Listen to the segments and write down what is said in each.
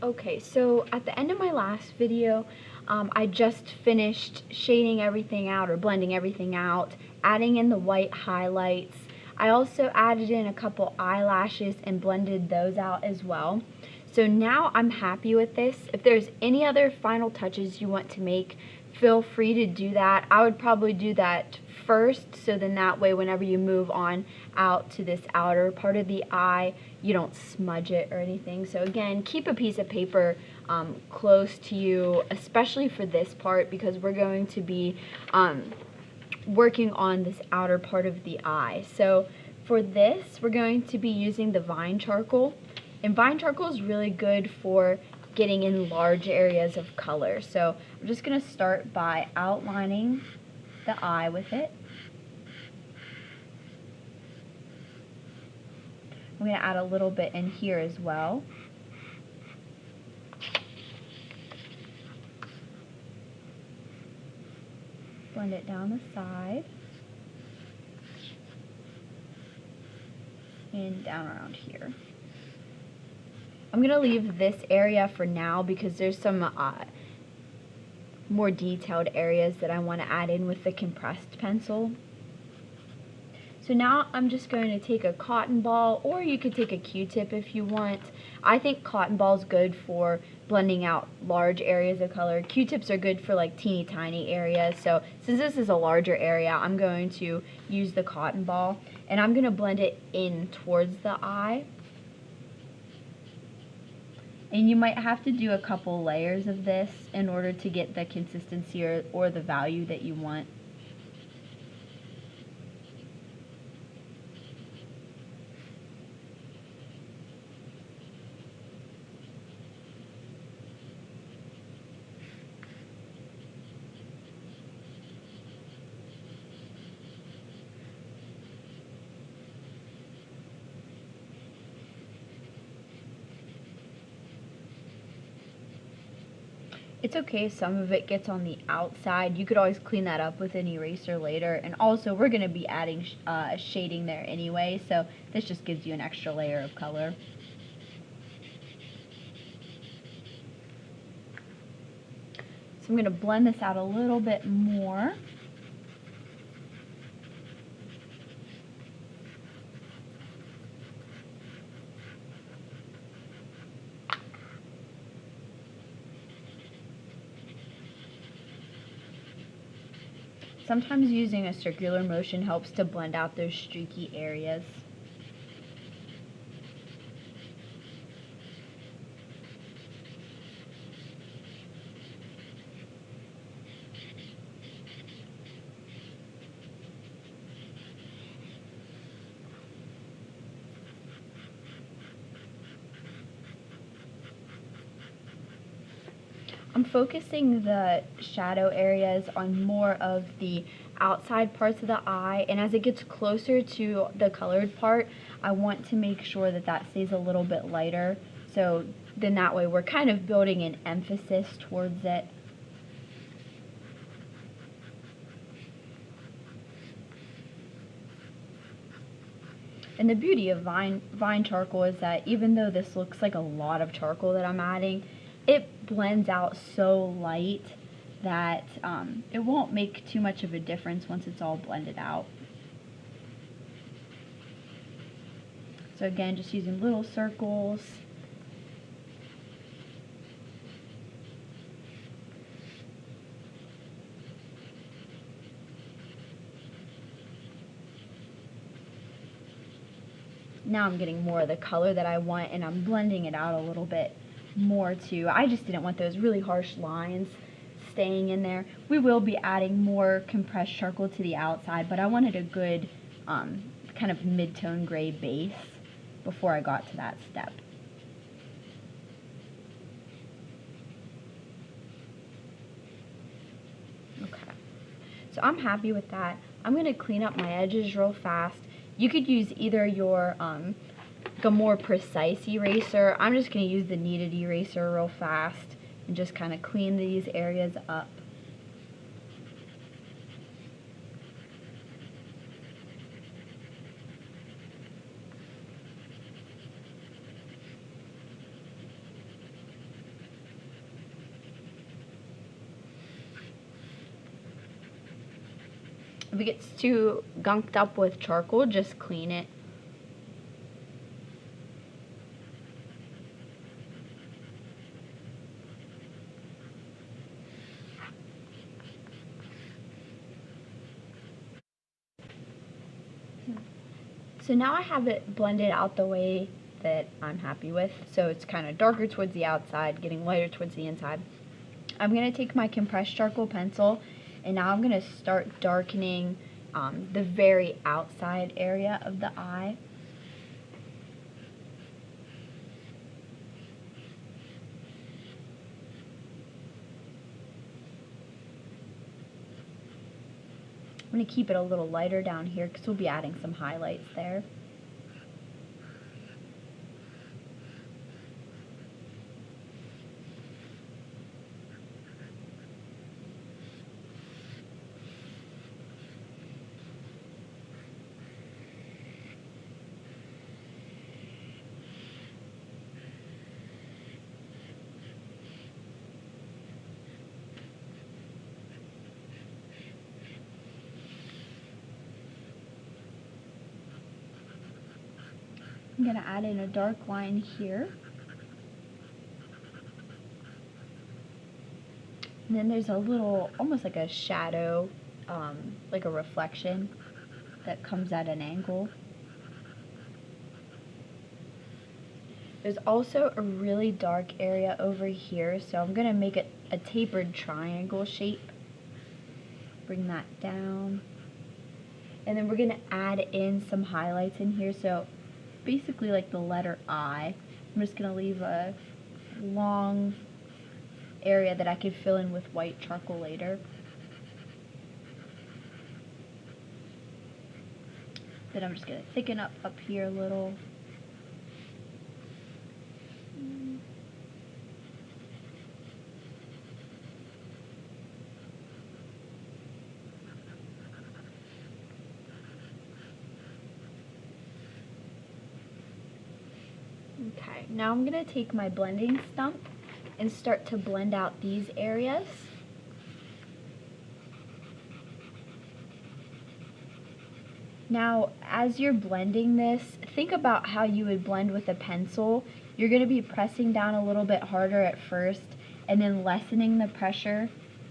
Okay, so at the end of my last video, I just finished shading everything out or blending everything out, adding in the white highlights. I also added in a couple eyelashes and blended those out as well. So now I'm happy with this. If there's any other final touches you want to make, feel free to do that. I would probably do that first, so then that way whenever you move on out to this outer part of the eye, you don't smudge it or anything. So again, keep a piece of paper close to you, especially for this part, because we're going to be working on this outer part of the eye. So for this, we're going to be using the Vine Charcoal. And Vine Charcoal is really good for getting in large areas of color. So I'm just going to start by outlining the eye with it. I'm going to add a little bit in here as well. Blend it down the side and down around here. I'm going to leave this area for now because there's some more detailed areas that I want to add in with the compressed pencil. So now I'm just going to take a cotton ball, or you could take a Q-tip if you want. I think cotton ball is good for blending out large areas of color. Q-tips are good for like teeny tiny areas. So since this is a larger area, I'm going to use the cotton ball, and I'm going to blend it in towards the eye. And you might have to do a couple layers of this in order to get the consistency or the value that you want. It's okay if some of it gets on the outside. You could always clean that up with an eraser later. And also, we're going to be adding shading there anyway, so this just gives you an extra layer of color. So I'm going to blend this out a little bit more. Sometimes using a circular motion helps to blend out those streaky areas. I'm focusing the shadow areas on more of the outside parts of the eye, and as it gets closer to the colored part, I want to make sure that that stays a little bit lighter, so then that way we're kind of building an emphasis towards it. And the beauty of Vine Charcoal is that even though this looks like a lot of charcoal that I'm adding, it blends out so light that it won't make too much of a difference once it's all blended out. So again, just using little circles. Now I'm getting more of the color that I want, and I'm blending it out a little bit more too. I just didn't want those really harsh lines staying in there. We will be adding more compressed charcoal to the outside, but I wanted a good kind of mid-tone gray base before I got to that step. Okay, so I'm happy with that. I'm going to clean up my edges real fast. You could use either your a more precise eraser. I'm just going to use the kneaded eraser real fast and just kind of clean these areas up. If it gets too gunked up with charcoal, just clean it. So now I have it blended out the way that I'm happy with. So it's kind of darker towards the outside, getting lighter towards the inside. I'm going to take my compressed charcoal pencil, and now I'm going to start darkening the very outside area of the eye. I'm going to keep it a little lighter down here because we'll be adding some highlights there. I'm going to add in a dark line here. And then there's a little, almost like a shadow, like a reflection that comes at an angle. There's also a really dark area over here, so I'm going to make it a tapered triangle shape. Bring that down. And then we're going to add in some highlights in here, so basically like the letter I. I'm just going to leave a long area that I could fill in with white charcoal later. Then I'm just going to thicken up here a little. Okay, now I'm going to take my blending stump and start to blend out these areas. Now, as you're blending this, think about how you would blend with a pencil. You're going to be pressing down a little bit harder at first and then lessening the pressure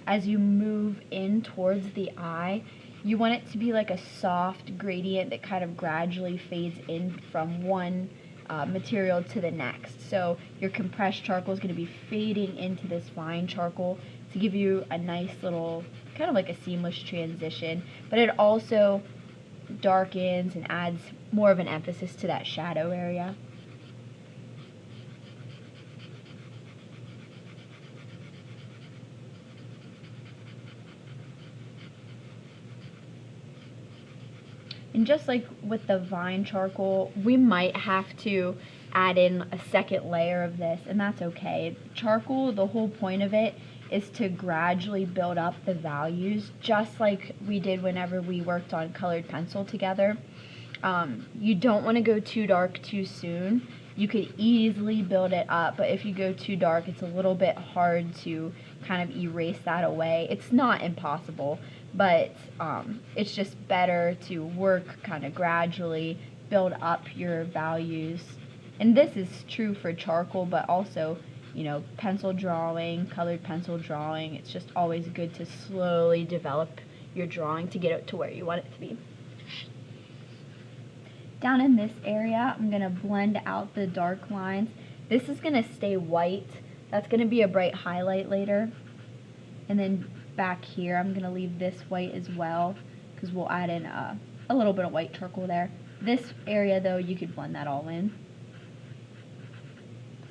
as you move in towards the eye. You want it to be like a soft gradient that kind of gradually fades in from one material to the next. So your compressed charcoal is going to be fading into this fine charcoal to give you a nice little, kind of like a seamless transition, but it also darkens and adds more of an emphasis to that shadow area. And just like with the vine charcoal, we might have to add in a second layer of this, and that's okay. Charcoal, the whole point of it is to gradually build up the values, just like we did whenever we worked on colored pencil together. You don't want to go too dark too soon. You could easily build it up, but if you go too dark, it's a little bit hard to kind of erase that away. It's not impossible, but it's just better to work kind of gradually, build up your values. And this is true for charcoal, but also, you know, pencil drawing, colored pencil drawing. It's just always good to slowly develop your drawing to get it to where you want it to be. Down in this area, I'm going to blend out the dark lines. This is going to stay white. That's going to be a bright highlight later. And then back here, I'm going to leave this white as well, because we'll add in a little bit of white charcoal there. This area, though, you could blend that all in.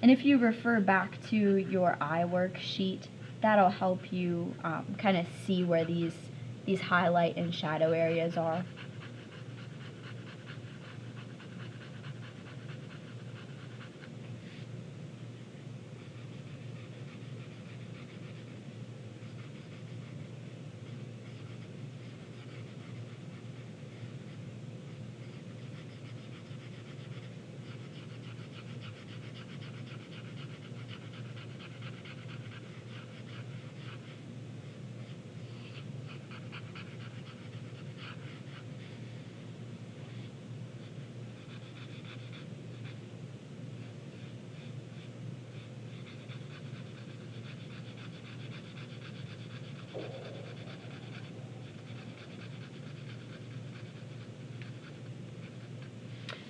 And if you refer back to your eye worksheet, that'll help you kind of see where these highlight and shadow areas are.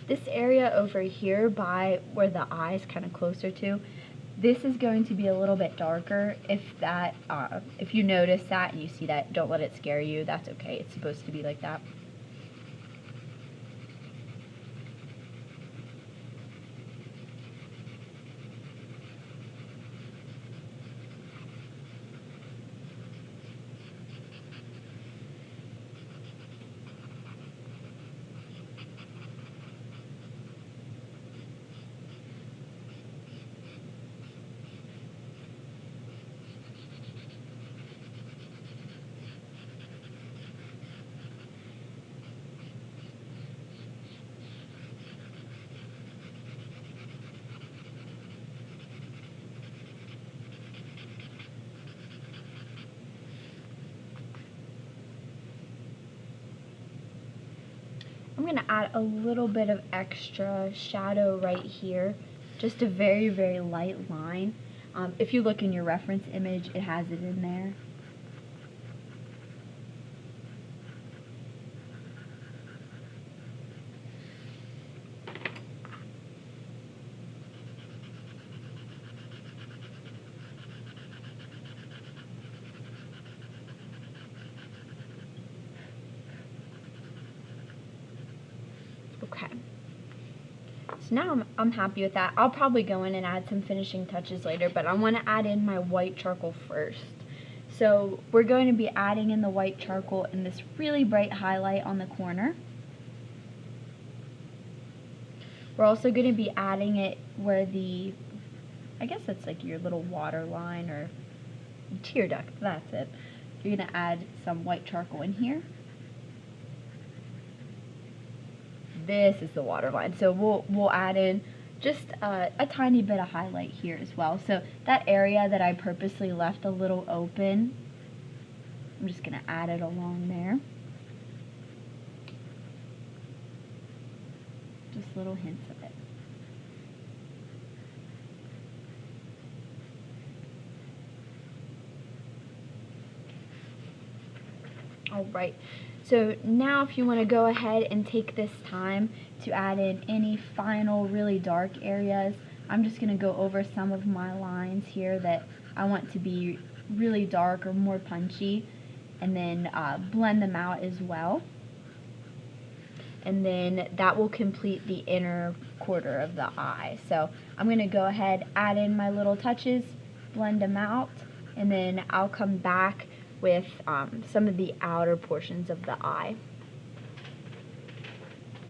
This area over here by where the eye is kind of closer to, this is going to be a little bit darker. If you notice that and you see that, don't let it scare you. That's okay. It's supposed to be like that. I'm going to add a little bit of extra shadow right here, just a very, very light line. If you look in your reference image, it has it in there. Okay. So now I'm happy with that. I'll probably go in and add some finishing touches later, but I want to add in my white charcoal first. So we're going to be adding in the white charcoal in this really bright highlight on the corner. We're also going to be adding it where I guess that's like your little water line or tear duct, that's it. You're going to add some white charcoal in here. This is the water line, so we'll add in just a tiny bit of highlight here as well. So that area that I purposely left a little open, I'm just going to add it along there. Just little hints of it. Alright, so now if you want to go ahead and take this time to add in any final really dark areas, I'm just going to go over some of my lines here that I want to be really dark or more punchy, and then blend them out as well. And then that will complete the inner quarter of the eye. So I'm going to go ahead, add in my little touches, blend them out, and then I'll come back with some of the outer portions of the eye.